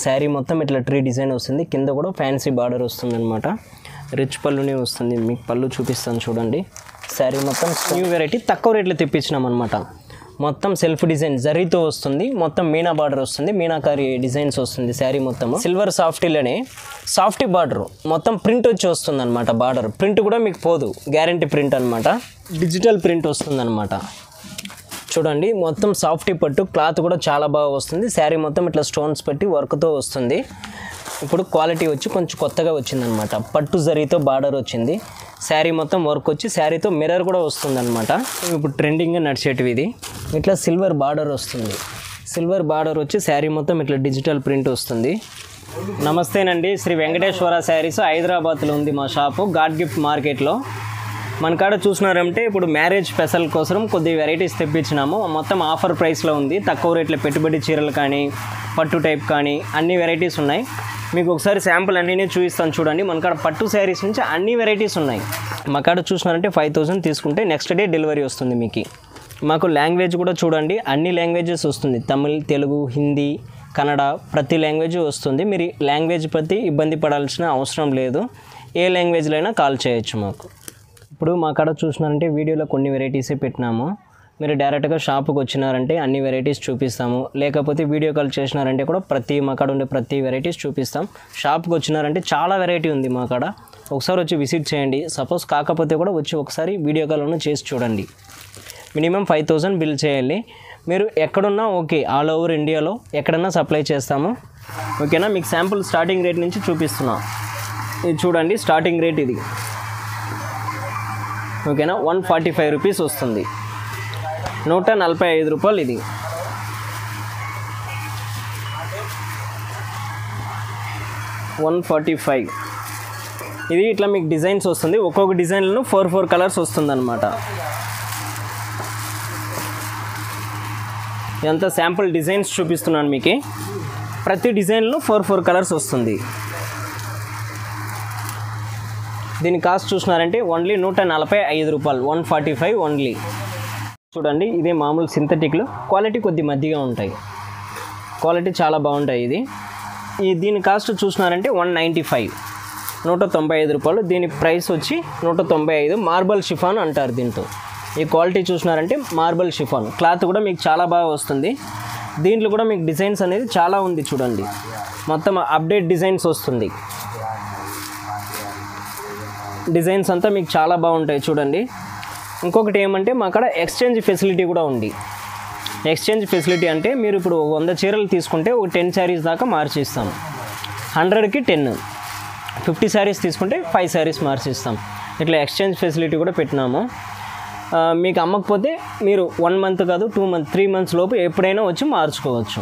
శారీ మొత్తం ఇట్లా tree design వస్తుంది, కింద కూడా ఫ్యాన్సీ బార్డర్ వస్తుంది అనమాట. రిచ్ పళ్ళునే వస్తుంది, మీకు పళ్ళు చూపిస్తాను చూడండి. శారీ మొత్తం న్యూ వెరైటీ తక్కువ రేట్లో తెప్పించినాం అనమాట. మొత్తం సెల్ఫ్ డిజైన్ జరీతో వస్తుంది, మొత్తం మీనా బార్డర్ వస్తుంది, మీనాకారి డిజైన్స్ వస్తుంది. శారీ మొత్తం సిల్వర్ సాఫ్టీలోనే సాఫ్టీ బార్డర్ మొత్తం ప్రింట్ వచ్చి వస్తుంది అనమాట. బార్డర్ ప్రింట్ కూడా మీకు పోదు, గ్యారంటీ ప్రింట్ అనమాట. డిజిటల్ ప్రింట్ వస్తుంది అనమాట. చూడండి మొత్తం సాఫ్టీ పట్టు, క్లాత్ కూడా చాలా బాగా వస్తుంది. శారీ మొత్తం ఇట్లా స్టోన్స్ పెట్టి వర్క్తో వస్తుంది. ఇప్పుడు క్వాలిటీ వచ్చి కొంచెం కొత్తగా వచ్చిందనమాట. పట్టు జరీతో బార్డర్ వచ్చింది, శారీ మొత్తం వర్క్ వచ్చి శారీతో మిర్రర్ కూడా వస్తుంది అనమాట. ఇప్పుడు ట్రెండింగ్గా నడిచేటివి ఇది. ఇట్లా సిల్వర్ బార్డర్ వస్తుంది, సిల్వర్ బార్డర్ వచ్చి శారీ మొత్తం ఇట్లా డిజిటల్ ప్రింట్ వస్తుంది. నమస్తేనండి, శ్రీ వెంకటేశ్వర శారీస్ హైదరాబాద్లో ఉంది మా షాపు, గాడ్ గిఫ్ట్ మార్కెట్లో. మన కాడ చూసినారంటే ఇప్పుడు మ్యారేజ్ స్పెషల్ కోసం కొద్ది వెరైటీస్ తెప్పించినాము. మొత్తం ఆఫర్ ప్రైస్లో ఉంది, తక్కువ రేట్లో పెట్టుబడి చీరలు కానీ పట్టు టైప్ కానీ అన్ని వెరైటీస్ ఉన్నాయి. మీకు ఒకసారి శాంపుల్ అన్నీ చూపిస్తాను చూడండి. మన కాడ పట్టు శారీస్ నుంచి అన్ని వెరైటీస్ ఉన్నాయి. మా కాడ చూసినారంటే 5000 తీసుకుంటే నెక్స్ట్ డే డెలివరీ వస్తుంది మీకు. మాకు లాంగ్వేజ్ కూడా చూడండి, అన్ని లాంగ్వేజెస్ వస్తుంది, తమిళ్, తెలుగు, హిందీ, కన్నడ, ప్రతి లాంగ్వేజ్ వస్తుంది. మీరు లాంగ్వేజ్ ప్రతి ఇబ్బంది పడాల్సిన అవసరం లేదు, ఏ లాంగ్వేజ్లో అయినా కాల్ చేయొచ్చు మాకు. ఇప్పుడు మా కాడ చూసినారంటే వీడియోలో కొన్ని వెరైటీసే పెట్టినాము. మీరు డైరెక్ట్గా షాప్కి వచ్చినారంటే అన్ని వెరైటీస్ చూపిస్తాము, లేకపోతే వీడియో కాల్ చేసినారంటే కూడా మా కాడ ఉండే ప్రతి వెరైటీస్ చూపిస్తాం. షాప్కి వచ్చినారంటే చాలా వెరైటీ ఉంది మా కాడ, ఒకసారి వచ్చి విజిట్ చేయండి. సపోజ్ కాకపోతే కూడా వచ్చి ఒకసారి వీడియో కాల్ చేసి చూడండి. మినిమం 5000 బిల్ చేయాలి. మీరు ఎక్కడున్నా ఓకే, ఆల్ ఓవర్ ఇండియాలో ఎక్కడన్నా సప్లై చేస్తాము, ఓకేనా. మీకు శాంపుల్ స్టార్టింగ్ రేట్ నుంచి చూపిస్తున్నాం. ఇది చూడండి, స్టార్టింగ్ రేట్ ఇది, ఓకేనా. 145 రూపీస్ వస్తుంది, 145 రూపాయలు. ఇది 145. ఇది ఇట్లా మీకు డిజైన్స్ వస్తుంది, ఒక్కొక్క డిజైన్లో 4 కలర్స్ వస్తుంది అనమాట. ఇదంతా శాంపుల్ డిజైన్స్ చూపిస్తున్నాను మీకు. ప్రతి డిజైన్లో 4 కలర్స్ వస్తుంది. దీని కాస్ట్ చూసినారంటే ఓన్లీ 145 రూపాయలు, 145 ఓన్లీ. చూడండి, ఇదే మామూలు సింథటిక్లో క్వాలిటీ కొద్ది మధ్యగా ఉంటాయి, క్వాలిటీ చాలా బాగుంటాయి. దీని కాస్ట్ చూసినారంటే 195, 195 రూపాయలు. దీని ప్రైస్ వచ్చి 195. మార్బల్ షిఫాన్ అంటారు దీంతో. ఈ క్వాలిటీ చూసినారంటే మార్బల్ షిఫాన్, క్లాత్ కూడా మీకు చాలా బాగా వస్తుంది. దీంట్లో కూడా మీకు డిజైన్స్ అనేది చాలా ఉంది చూడండి, మొత్తం అప్డేట్ డిజైన్స్ వస్తుంది. డిజైన్స్ అంతా మీకు చాలా బాగుంటాయి చూడండి. ఇంకొకటి ఏమంటే మా కాడ ఎక్స్చేంజ్ ఫెసిలిటీ కూడా ఉంది. ఎక్స్చేంజ్ ఫెసిలిటీ అంటే మీరు ఇప్పుడు 100 చీరలు తీసుకుంటే ఒక 10 శారీస్ దాకా మార్చిస్తాం. 100కి 10, 50 శారీస్ తీసుకుంటే 5 శారీస్ మార్చిస్తాం. ఇట్లా ఎక్స్చేంజ్ ఫెసిలిటీ కూడా పెట్టినాము. మీకు అమ్మకపోతే మీరు 1 మంత్ కాదు 2 మంత్ 3 మంత్స్ లోపు ఎప్పుడైనా వచ్చి మార్చుకోవచ్చు.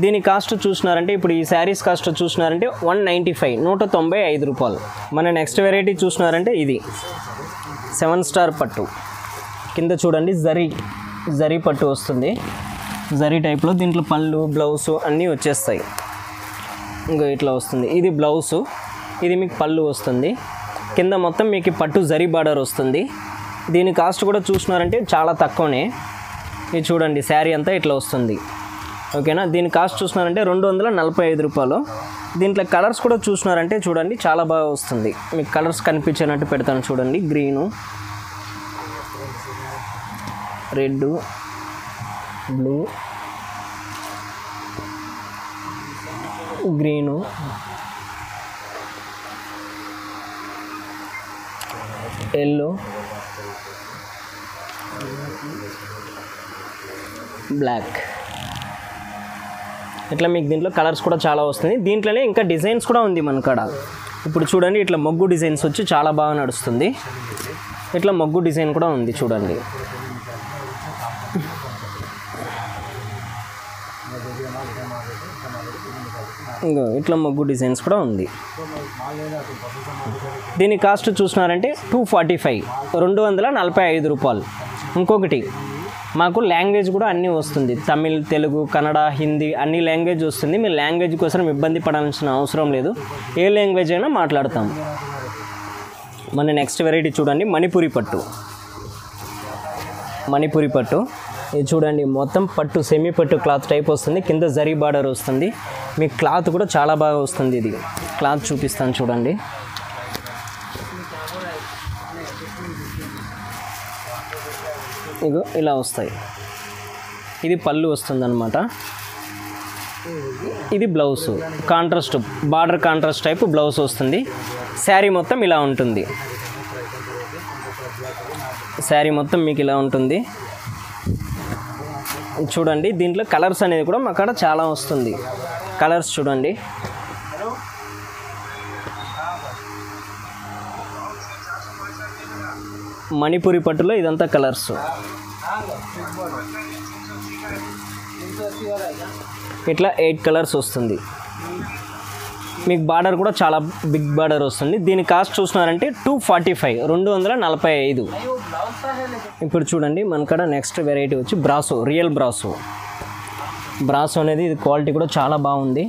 దీని కాస్ట్ చూసినారంటే ఇప్పుడు ఈ శారీస్ కాస్ట్ చూసినారంటే 195, 195 రూపాయలు. మన నెక్స్ట్ వెరైటీ చూసినారంటే ఇది 7 స్టార్ పట్టు. కింద చూడండి జరీ పట్టు వస్తుంది, జరీ టైప్లో. దీంట్లో పళ్ళు, బ్లౌజ్ అన్నీ వచ్చేస్తాయి. ఇంకా ఇట్లా వస్తుంది. ఇది బ్లౌజు, ఇది మీకు పళ్ళు వస్తుంది. కింద మొత్తం మీకు పట్టు జరీ బార్డర్ వస్తుంది. దీని కాస్ట్ కూడా చూసినారంటే చాలా తక్కువనే. ఇది చూడండి, శారీ అంతా ఇట్లా వస్తుంది, ఓకేనా. దీని కాస్ట్ చూసినారంటే 245 రూపాయలు. దీంట్లో కలర్స్ కూడా చూసినారంటే చూడండి చాలా బాగా వస్తుంది. మీకు కలర్స్ కనిపించినట్టు పెడతాను చూడండి. Green, red, blue, green, yellow, black. ఇట్లా మీకు దీంట్లో కలర్స్ కూడా చాలా వస్తుంది. దీంట్లోనే ఇంకా డిజైన్స్ కూడా ఉంది మన కాడ. ఇప్పుడు చూడండి, ఇట్లా మొగ్గు డిజైన్స్ వచ్చి చాలా బాగా నడుస్తుంది. ఇట్లా మొగ్గు డిజైన్ కూడా ఉంది చూడండి. ఇంకో ఇట్లా మొగ్గు డిజైన్స్ కూడా ఉంది. దీని కాస్ట్ చూసినారంటే 245, 245 రూపాయలు. ఇంకొకటి మాకు లాంగ్వేజ్ కూడా అన్నీ వస్తుంది, తమిళ్, తెలుగు, కన్నడ, హిందీ అన్ని లాంగ్వేజ్ వస్తుంది. మీరు లాంగ్వేజ్ కోసం ఇబ్బంది పడాల్సిన అవసరం లేదు, ఏ లాంగ్వేజ్ అయినా మాట్లాడతాం. మన నెక్స్ట్ వెరైటీ చూడండి, మణిపూరి పట్టు. మణిపూరి పట్టు ఇది చూడండి మొత్తం పట్టు సెమీ పట్టు క్లాత్ టైప్ వస్తుంది, కింద జరీ బార్డర్ వస్తుంది. మీకు క్లాత్ కూడా చాలా బాగా వస్తుంది. ఇది క్లాత్ చూపిస్తాను చూడండి. ఇగో ఇలా వస్తాయి. ఇది పళ్ళు వస్తుంది అన్నమాట. ఇది blouse contrast border contrast type blouse వస్తుంది. శారీ మొత్తం ఇలా ఉంటుంది. శారీ మొత్తం మీకు ఇలా ఉంటుంది చూడండి. దీంట్లో కలర్స్ అనేది కూడా మా కాడ చాలా వస్తుంది. కలర్స్ చూడండి. మణిపూరి పట్టులో ఇదంతా కలర్స్. ఇట్లా 8 కలర్స్ వస్తుంది. మీకు బార్డర్ కూడా చాలా బిగ్ బార్డర్ వస్తుంది. దీని కాస్ట్ చూసినారంటే 245, 245. ఇప్పుడు చూడండి మన కాడ నెక్స్ట్ వెరైటీ వచ్చి బ్రాసో, రియల్ బ్రాసో. బ్రాసో అనేది ఇది క్వాలిటీ కూడా చాలా బాగుంది.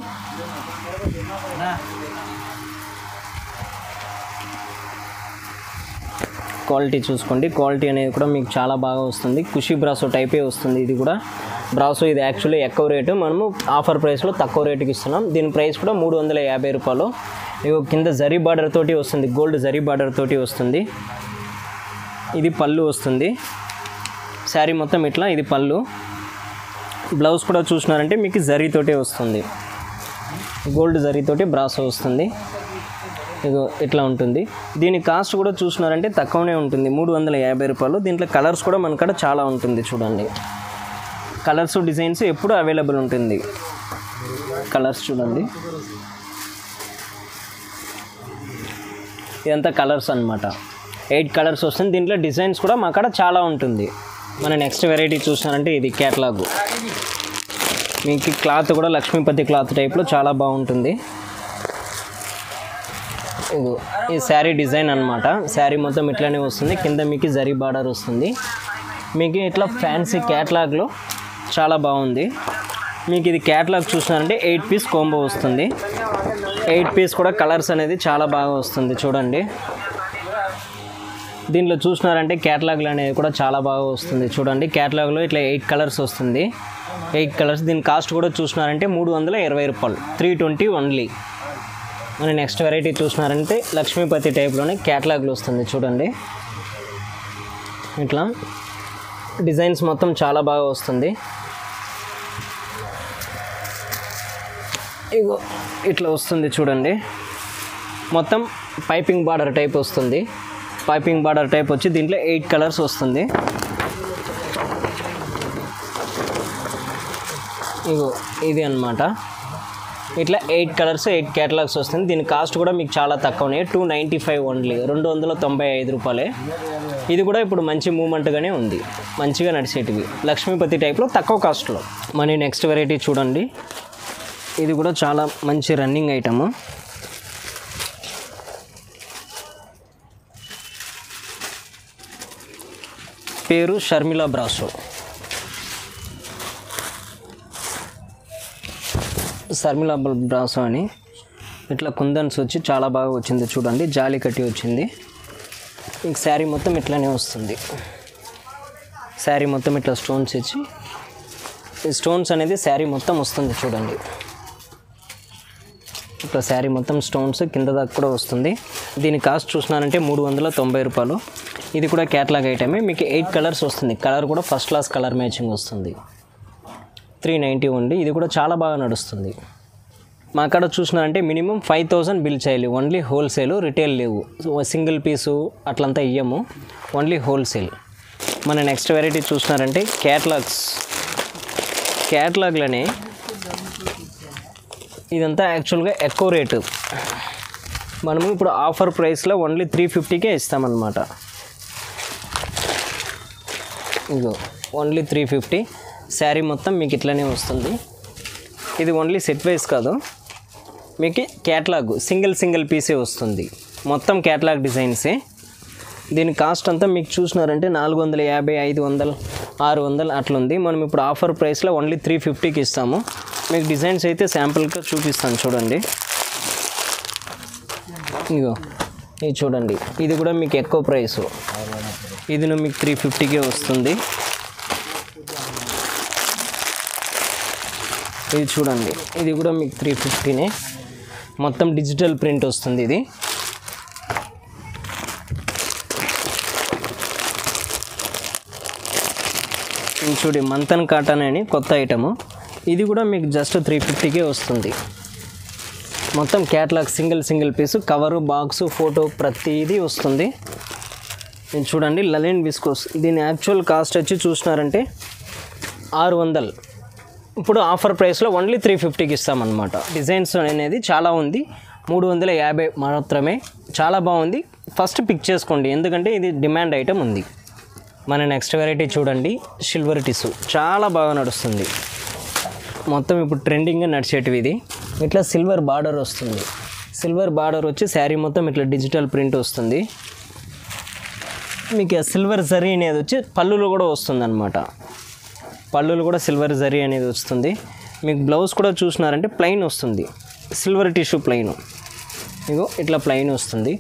క్వాలిటీ చూసుకోండి. క్వాలిటీ అనేది కూడా మీకు చాలా బాగా వస్తుంది. కుషి బ్రాసో టైపే వస్తుంది. ఇది కూడా బ్రాసో. ఇది యాక్చువల్లీ ఎక్కువ రేటు, మనము ఆఫర్ ప్రైస్లో తక్కువ రేటుకి ఇస్తున్నాం. దీని ప్రైస్ కూడా 350 రూపాయలు. ఇవి కింద జరీ బార్డర్ తోటి వస్తుంది, గోల్డ్ జరీ బార్డర్ తోటి వస్తుంది. ఇది పళ్ళు వస్తుంది. శారీ మొత్తం ఇట్లా, ఇది పళ్ళు. బ్లౌజ్ కూడా చూసినారంటే మీకు జరీతోటే వస్తుంది, గోల్డ్ జరీతోటి బ్రాసో వస్తుంది. ఇగో ఇట్లా ఉంటుంది. దీని కాస్ట్ కూడా చూసినారంటే తక్కువనే ఉంటుంది, 350 రూపాయలు. దీంట్లో కలర్స్ కూడా మన కాడ చాలా ఉంటుంది చూడండి. కలర్స్ డిజైన్స్ ఎప్పుడు అవైలబుల్ ఉంటుంది. కలర్స్ చూడండి. ఇదంతా కలర్స్ అన్నమాట. 8 కలర్స్ వస్తుంది. దీంట్లో డిజైన్స్ కూడా మా కాడ చాలా ఉంటుంది. మన నెక్స్ట్ వెరైటీ చూసినారంటే ఇది క్యాటలాగ్. మీకు క్లాత్ కూడా లక్ష్మీపతి క్లాత్ టైప్లో చాలా బాగుంటుంది. ఇగో ఈ శారీ డిజైన్ అన్నమాట. శారీ మొత్తం ఇట్లానే వస్తుంది. కింద మీకు జరీ బార్డర్ వస్తుంది. మీకు ఇట్లా ఫ్యాన్సీ క్యాటలాగ్లో చాలా బాగుంది. మీకు ఇది క్యాటలాగ్ చూసినారంటే 8 పీస్ కాంబో వస్తుంది. 8 పీస్ కూడా కలర్స్ అనేది చాలా బాగా వస్తుంది చూడండి. దీంట్లో చూసినారంటే క్యాటలాగ్లు అనేది కూడా చాలా బాగా వస్తుంది చూడండి. క్యాటలాగ్లో ఇట్లా 8 కలర్స్ వస్తుంది. 8 కలర్స్. దీని కాస్ట్ కూడా చూసినారంటే 320 రూపాయలు, 320 ఓన్లీ. మన నెక్స్ట్ వెరైటీ చూసినారంటే లక్ష్మీపతి టైప్లోనే క్యాటలాగ్లు వస్తుంది చూడండి. ఇట్లా డిజైన్స్ మొత్తం చాలా బాగా వస్తుంది. ఇగో ఇట్లా వస్తుంది చూడండి. మొత్తం పైపింగ్ బార్డర్ టైప్ వస్తుంది. పైపింగ్ బార్డర్ టైప్ వచ్చి దీంట్లో 8 కలర్స్ వస్తుంది. ఇగో ఇది అన్నమాట. ఇట్లా 8 కలర్స్ 8 క్యాటలాగ్స్ వస్తుంది. దీని కాస్ట్ కూడా మీకు చాలా తక్కువనే, 295 ఓన్లీ, 295 రూపాయలే. ఇది కూడా ఇప్పుడు మంచి మూమెంట్గానే ఉంది, మంచిగా నడిచేటివి. లక్ష్మీపతి టైప్లో తక్కువ కాస్ట్లో. మన నెక్స్ట్ వెరైటీ చూడండి. ఇది కూడా చాలా మంచి రన్నింగ్ ఐటమ్. పేరు షర్మిలా బ్రాసో. షర్మిలా బ్రాసో అని ఇట్లా కుందన్స్ వచ్చి చాలా బాగా వచ్చింది చూడండి. జాలి కట్టి వచ్చింది. ఇంక శారీ మొత్తం ఇట్లానే వస్తుంది. శారీ మొత్తం ఇట్లా స్టోన్స్ ఇచ్చి, ఈ స్టోన్స్ అనేది శారీ మొత్తం వస్తుంది చూడండి. ఇట్లా శారీ మొత్తం స్టోన్స్ కింద దాకా కూడా వస్తుంది. దీని కాస్ట్ చూసినారంటే 390 రూపాయలు. ఇది కూడా క్యాటలాగ్ ఐటమే. మీకు 8 కలర్స్ వస్తుంది. కలర్ కూడా ఫస్ట్ క్లాస్ కలర్ మ్యాచింగ్ వస్తుంది. 390 ఉంది. ఇది కూడా చాలా బాగా నడుస్తుంది. మా కాడ చూసినారంటే మినిమం 5000 బిల్ చేయాలి. ఓన్లీ హోల్సేల్, రిటైల్ లేవు. సింగిల్ పీసు అట్లంతా ఇయ్యము, ఓన్లీ హోల్సేల్. మన నెక్స్ట్ వెరైటీ చూసినారంటే క్యాటలాగ్స్. క్యాటలాగ్లోనే ఇదంతా యాక్చువల్గా ఎక్కువ రేటు. మనము ఇప్పుడు ఆఫర్ ప్రైస్లో ఓన్లీ 350కే ఇస్తామన్నమాట. ఇగో ఓన్లీ 350. శారీ మొత్తం మీకు ఇట్లనే వస్తుంది. ఇది ఓన్లీ సెట్ వైజ్ కాదు, మీకు క్యాటలాగ్ సింగిల్ పీసే వస్తుంది. మొత్తం క్యాటలాగ్ డిజైన్సే. దీని కాస్ట్ అంతా మీకు చూసినారంటే 450, 500, 600 అట్లుంది. మనం ఇప్పుడు ఆఫర్ ప్రైస్లో ఓన్లీ 350కి ఇస్తాము. మీకు డిజైన్స్ అయితే శాంపుల్గా చూపిస్తాను చూడండి. ఇగో ఇది చూడండి. ఇది కూడా మీకు ఎక్కువ ప్రైసు. ఇది మీకు 350కే వస్తుంది. ఇది చూడండి, ఇది కూడా మీకు 350నే. మొత్తం డిజిటల్ ప్రింట్ వస్తుంది. ఇది చూడి మంతన్ కాటన్ అని కొత్త ఐటము. ఇది కూడా మీకు జస్ట్ 350కే వస్తుంది. మొత్తం క్యాటలాగ్ సింగిల్ పీసు, కవరు, బాక్సు, ఫోటో ప్రతిదీ వస్తుంది. నేను చూడండి లలిన్ విస్కోస్. దీని యాక్చువల్ కాస్ట్ వచ్చి చూసినారంటే 600. ఇప్పుడు ఆఫర్ ప్రైస్లో ఓన్లీ 350కి ఇస్తామన్నమాట. డిజైన్స్ అనేది చాలా ఉంది, 350 మాత్రమే. చాలా బాగుంది. ఫస్ట్ పిక్ చేసుకోండి, ఎందుకంటే ఇది డిమాండ్ ఐటమ్ ఉంది. మన నెక్స్ట్ వెరైటీ చూడండి, సిల్వర్ టిష్యూ. చాలా బాగా నడుస్తుంది. మొత్తం ఇప్పుడు ట్రెండింగ్గా నడిచేటివి. ఇది ఇట్లా సిల్వర్ బార్డర్ వస్తుంది. సిల్వర్ బార్డర్ వచ్చి శారీ మొత్తం ఇట్లా డిజిటల్ ప్రింట్ వస్తుంది. మీకు సిల్వర్ జరీ అనేది వచ్చి పళ్ళులో కూడా వస్తుంది అన్నమాట. పళ్ళులు కూడా సిల్వర్ జరీ అనేది వస్తుంది. మీకు బ్లౌజ్ కూడా చూసినారంటే ప్లెయిన్ వస్తుంది, సిల్వర్ టిష్యూ ప్లెయిన్. ఇగో ఇట్లా ప్లెయిన్ వస్తుంది.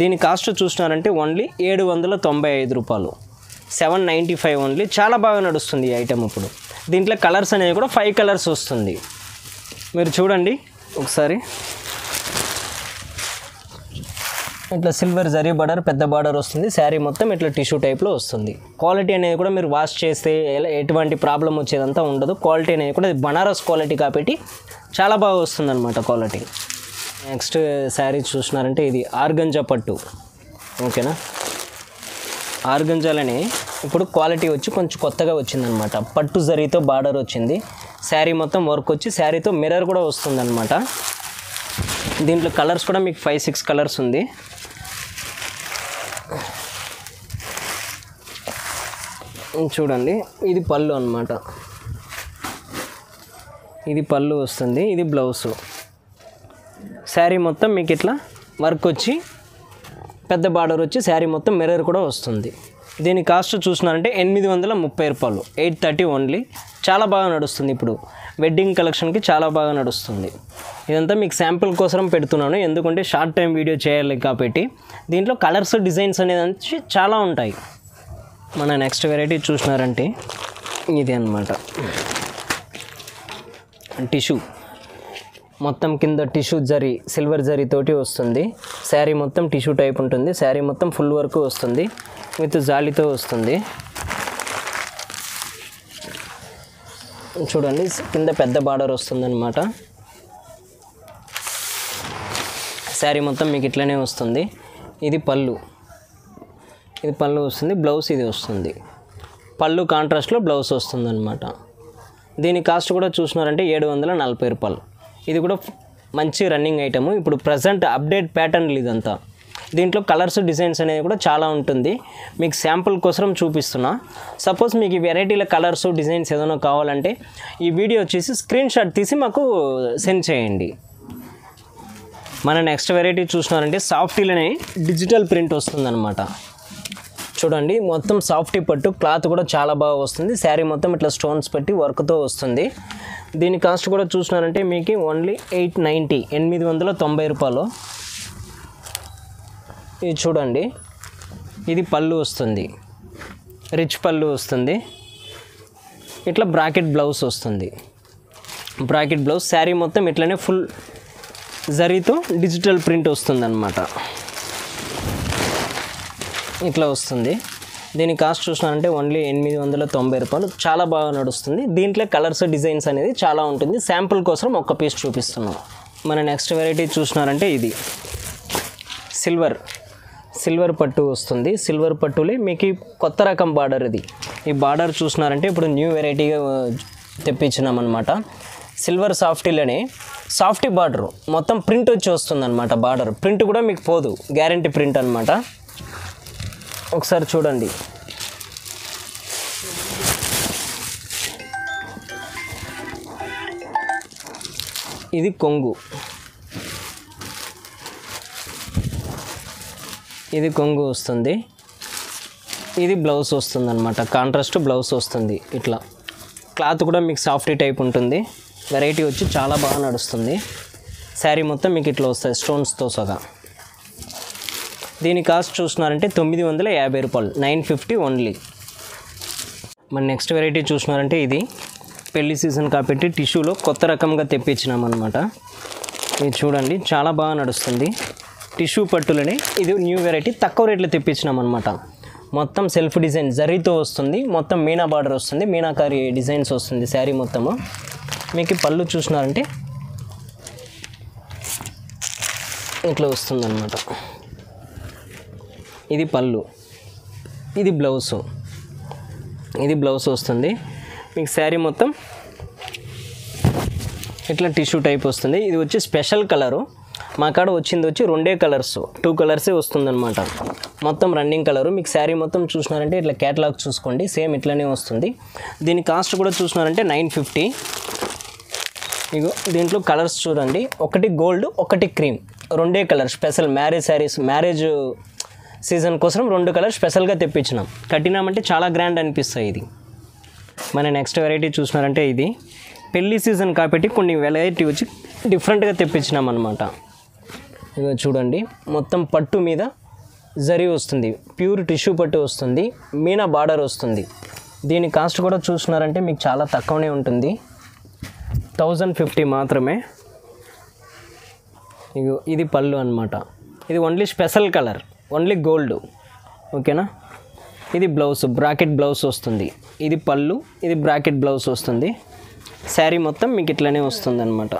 దీని కాస్ట్ చూసినారంటే ఓన్లీ 795 రూపాయలు, 795 ఓన్లీ. చాలా బాగా నడుస్తుంది ఈ ఐటమ్. ఇప్పుడు దీంట్లో కలర్స్ అనేవి కూడా 5 కలర్స్ వస్తుంది. మీరు చూడండి ఒకసారి. ఇట్లా సిల్వర్ జరీ బార్డర్, పెద్ద బార్డర్ వస్తుంది. శారీ మొత్తం ఇట్లా టిష్యూ టైప్లో వస్తుంది. క్వాలిటీ అనేది కూడా మీరు వాష్ చేస్తే ఎటువంటి ప్రాబ్లం వచ్చేదంతా ఉండదు. క్వాలిటీ అనేది కూడా బనారస్ క్వాలిటీ కాబట్టి చాలా బాగా వస్తుంది అనమాట క్వాలిటీ. నెక్స్ట్ శారీ చూసినారంటే ఇది ఆర్గంజా పట్టు. ఓకేనా, ఆర్గంజాలని ఇప్పుడు క్వాలిటీ వచ్చి కొంచెం కొత్తగా వచ్చిందనమాట. పట్టు జరీతో బార్డర్ వచ్చింది. శారీ మొత్తం వర్క్ వచ్చి శారీతో మిర్రర్ కూడా వస్తుందన్నమాట. దీంట్లో కలర్స్ కూడా మీకు 5-6 కలర్స్ ఉంది. చూడండి, ఇది పళ్ళు అన్నమాట. ఇది పళ్ళు వస్తుంది, ఇది బ్లౌజు. శారీ మొత్తం మీకు ఇట్లా వర్క్ వచ్చి పెద్ద బార్డర్ వచ్చి శారీ మొత్తం మిర్రర్ కూడా వస్తుంది. దీని కాస్ట్ చూసినారంటే 830 రూపాయలు, 830 ఓన్లీ. చాలా బాగా నడుస్తుంది. ఇప్పుడు వెడ్డింగ్ కలెక్షన్కి చాలా బాగా నడుస్తుంది. ఇదంతా మీకు శాంపుల్ కోసం పెడుతున్నాను, ఎందుకంటే షార్ట్ టైం వీడియో చేయాలి కాబట్టి. దీంట్లో కలర్స్, డిజైన్స్ అనేది చాలా ఉంటాయి. మన నెక్స్ట్ వెరైటీ చూసినారంటే ఇది అన్నమాట. టిష్యూ మొత్తం కింద టిష్యూ జరీ, సిల్వర్ జరీ తోటి వస్తుంది. శారీ మొత్తం టిష్యూ టైప్ ఉంటుంది. శారీ మొత్తం ఫుల్ వర్క్ వస్తుంది, విత్ జాలీతో వస్తుంది. చూడండి, కింద పెద్ద బార్డర్ వస్తుంది అన్నమాట. శారీ మొత్తం మీకు ఇట్లనే వస్తుంది. ఇది పళ్ళు, ఇది పళ్ళు వస్తుంది. బ్లౌజ్ ఇది వస్తుంది. పళ్ళు కాంట్రాస్ట్లో బ్లౌజ్ వస్తుంది అన్నమాట. దీని కాస్ట్ కూడా చూసినారంటే 740 రూపాయలు. ఇది కూడా మంచి రన్నింగ్ ఐటము. ఇప్పుడు ప్రజెంట్ అప్డేట్ ప్యాటర్న్లు ఇదంతా. దీంట్లో కలర్స్, డిజైన్స్ అనేది కూడా చాలా ఉంటుంది. మీకు శాంపుల్ కోసం చూపిస్తున్నా. సపోజ్ మీకు ఈ వెరైటీల కలర్స్, డిజైన్స్ ఏదైనా కావాలంటే ఈ వీడియో వచ్చేసి స్క్రీన్ షాట్ తీసి మాకు సెండ్ చేయండి. మన నెక్స్ట్ వెరైటీ చూసినారంటే సాఫ్టీలోనే డిజిటల్ ప్రింట్ వస్తుందన్నమాట. చూడండి, మొత్తం సాఫ్టీ పట్టు. క్లాత్ కూడా చాలా బాగా వస్తుంది. శారీ మొత్తం ఇట్లా స్టోన్స్ పెట్టి వర్క్తో వస్తుంది. దీని కాస్ట్ కూడా చూసినారంటే మీకు ఓన్లీ 890 రూపాయలు. ఇది చూడండి, ఇది పళ్ళు వస్తుంది, రిచ్ పళ్ళు వస్తుంది. ఇట్లా బ్రాకెట్ బ్లౌజ్ వస్తుంది. Bracket blouse. శారీ మొత్తం ఇట్లనే ఫుల్ జరీతో డిజిటల్ ప్రింట్ వస్తుంది అన్నమాట. ఇట్లా వస్తుంది. దీని కాస్ట్ చూసినారంటే ఓన్లీ 890 రూపాయలు. చాలా బాగా నడుస్తుంది. దీంట్లో కలర్స్, డిజైన్స్ అనేది చాలా ఉంటుంది. శాంపుల్ కోసం ఒక్క పీస్ చూపిస్తున్నాం. మన నెక్స్ట్ వెరైటీ చూసినారంటే ఇది సిల్వర్ పట్టు వస్తుంది. సిల్వర్ పట్టులే మీకు కొత్త రకం బార్డర్. ఇది ఈ బార్డర్ చూసినారంటే ఇప్పుడు న్యూ వెరైటీగా తెప్పించినామన్నమాట. సిల్వర్ సాఫ్టీలోనే సాఫ్టీ బార్డర్ మొత్తం ప్రింట్ వచ్చి వస్తుంది అన్నమాట. బార్డర్ ప్రింట్ కూడా మీకు పోదు, గ్యారంటీ ప్రింట్ అన్నమాట. ఒకసారి చూడండి, ఇది కొంగు. ఇది కొంగు వస్తుంది. ఇది బ్లౌజ్ వస్తుంది అన్నమాట. కాంట్రాస్ట్ బ్లౌజ్ వస్తుంది. ఇట్లా క్లాత్ కూడా మీకు సాఫ్టీ టైప్ ఉంటుంది. వెరైటీ వచ్చి చాలా బాగా నడుస్తుంది. శారీ మొత్తం మీకు ఇట్లా వస్తాయి స్టోన్స్తో సగా. దీని కాస్ట్ చూసినారంటే 950 రూపాయలు, 950 ఓన్లీ. మన నెక్స్ట్ వెరైటీ చూసినారంటే ఇది పెళ్లి సీజన్ కాబట్టి టిష్యూలో కొత్త రకంగా తెప్పించినాం అనమాట. ఇది చూడండి చాలా బాగా నడుస్తుంది. టిష్యూ పట్టులని ఇది న్యూ వెరైటీ తక్కువ రేట్లో తెప్పించినాం అనమాట. మొత్తం సెల్ఫ్ డిజైన్ జరీతో వస్తుంది. మొత్తం మీనా బార్డర్ వస్తుంది, మీనాకారి డిజైన్స్ వస్తుంది శారీ మొత్తము. మీకు పళ్ళు చూసినారంటే ఇట్లా వస్తుంది అనమాట. ఇది పళ్ళు, ఇది బ్లౌజు, ఇది బ్లౌజ్ వస్తుంది. మీకు శారీ మొత్తం ఇట్లా టిష్యూ టైప్ వస్తుంది. ఇది వచ్చి స్పెషల్ కలరు. మా కాడ వచ్చింది వచ్చి 2 కలర్స్, 2 కలర్సే వస్తుందన్నమాట. మొత్తం రన్నింగ్ కలరు. మీకు శారీ మొత్తం చూసినారంటే ఇట్లా క్యాటలాగ్ చూసుకోండి, సేమ్ ఇట్లానే వస్తుంది. దీని కాస్ట్ కూడా చూసినారంటే 950. ఇగో దీంట్లో కలర్స్ చూడండి, ఒకటి గోల్డ్, ఒకటి cream, 2 colour special marriage saris, marriage season కోసం 2 కలర్ స్పెషల్గా తెప్పించినాం. కట్టినామంటే చాలా గ్రాండ్ అనిపిస్తాయి. ఇది మన నెక్స్ట్ వెరైటీ చూసినారంటే ఇది పెళ్లి సీజన్ కాబట్టి కొన్ని వెరైటీ వచ్చి డిఫరెంట్గా తెప్పించినాం అనమాట. ఇక చూడండి మొత్తం పట్టు మీద జరీ వస్తుంది, ప్యూర్ టిష్యూ పట్టు వస్తుంది, మీనా బార్డర్ వస్తుంది. దీని కాస్ట్ కూడా చూసినారంటే మీకు చాలా తక్కువనే ఉంటుంది, 1050 మాత్రమే. ఇగో ఇది పళ్ళు అనమాట. ఇది only special colour, only gold. ఓకేనా. ఇది బ్లౌజ్, బ్రాకెట్ బ్లౌజ్ వస్తుంది. ఇది పళ్ళు, ఇది బ్రాకెట్ బ్లౌజ్ వస్తుంది. శారీ మొత్తం మీకు ఇట్లనే వస్తుంది అనమాట.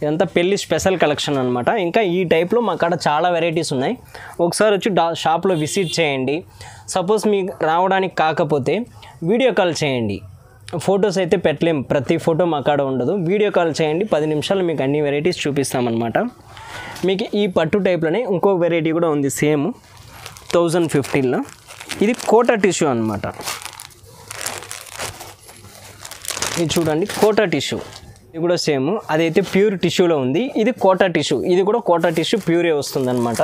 ఇదంతా పెళ్ళి స్పెషల్ కలెక్షన్ అనమాట. ఇంకా ఈ టైప్లో మా కాడ చాలా వెరైటీస్ ఉన్నాయి. ఒకసారి వచ్చి షాప్లో విజిట్ చేయండి. సపోజ్ మీకు రావడానికి కాకపోతే వీడియో కాల్ చేయండి. ఫొటోస్ అయితే పెట్టలేం, ప్రతి ఫోటో మా కాడ ఉండదు. వీడియో కాల్ చేయండి, 10 నిమిషాలు మీకు అన్ని వెరైటీస్ చూపిస్తామన్నమాట. మీకు ఈ పట్టు టైప్లోనే ఇంకో వెరైటీ కూడా ఉంది సేమ్ 1015లో. ఇది కోటా టిష్యూ అనమాట. ఇది చూడండి కోటా టిష్యూ, ఇది కూడా సేమ్. అదైతే ప్యూర్ టిష్యూలో ఉంది, ఇది కోటా టిష్యూ. ఇది కూడా కోటా టిష్యూ ప్యూరే వస్తుంది అనమాట.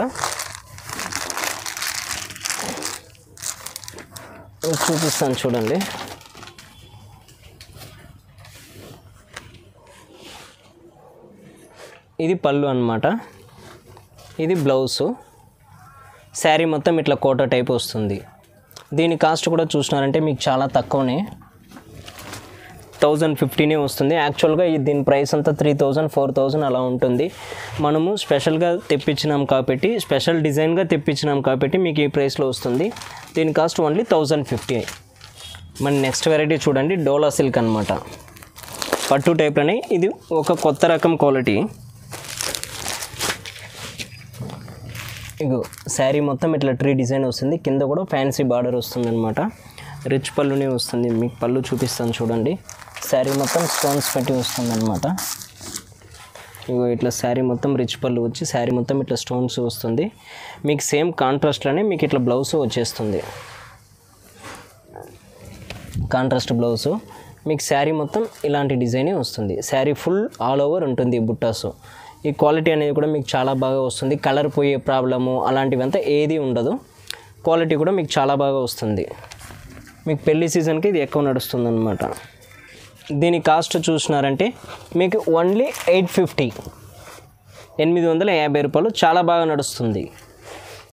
చూపిస్తాను చూడండి. ఇది పళ్ళు అనమాట, ఇది బ్లౌజు. శారీ మొత్తం ఇట్లా కోటా టైప్ వస్తుంది. దీని కాస్ట్ కూడా చూసినారంటే మీకు చాలా తక్కువనే, 1015 వస్తుంది. యాక్చువల్గా దీని ప్రైస్ అంతా 3000, 4000 అలా ఉంటుంది. మనము స్పెషల్గా తెప్పించినాం కాబట్టి, స్పెషల్ డిజైన్గా తెప్పించినాం కాబట్టి మీకు ఈ ప్రైస్లో వస్తుంది. దీని కాస్ట్ ఓన్లీ 1050. మన నెక్స్ట్ వెరైటీ చూడండి, డోలా సిల్క్ అనమాట. పట్టు టైప్లోనే ఇది ఒక కొత్త రకం క్వాలిటీ. ఇగో శారీ మొత్తం ఇట్లా ట్రీ డిజైన్ వస్తుంది, కింద కూడా ఫ్యాన్సీ బార్డర్ వస్తుంది అనమాట. రిచ్ పళ్ళునే వస్తుంది. మీకు పళ్ళు చూపిస్తాను చూడండి. శారీ మొత్తం స్టోన్స్ పెట్టి వస్తుంది అనమాట. ఇగో ఇట్లా శారీ మొత్తం రిచ్ పళ్ళు వచ్చి శారీ మొత్తం ఇట్లా స్టోన్స్ వస్తుంది. మీకు సేమ్ కాంట్రాస్ట్లోనే మీకు ఇట్లా బ్లౌజ్ వచ్చేస్తుంది, కాంట్రాస్ట్ బ్లౌజు. మీకు శారీ మొత్తం ఇలాంటి డిజైనే వస్తుంది. శారీ ఫుల్ ఆల్ ఓవర్ ఉంటుంది బుట్టాసు. ఈ క్వాలిటీ అనేది కూడా మీకు చాలా బాగా వస్తుంది. కలర్ పోయే ప్రాబ్లము అలాంటివంతా ఏది ఉండదు. క్వాలిటీ కూడా మీకు చాలా బాగా వస్తుంది. మీకు పెళ్లి సీజన్కి ఇది ఎక్కువ నడుస్తుంది అనమాట. దీని కాస్ట్ చూసినారంటే మీకు ఓన్లీ 850 రూపాయలు, చాలా బాగా నడుస్తుంది.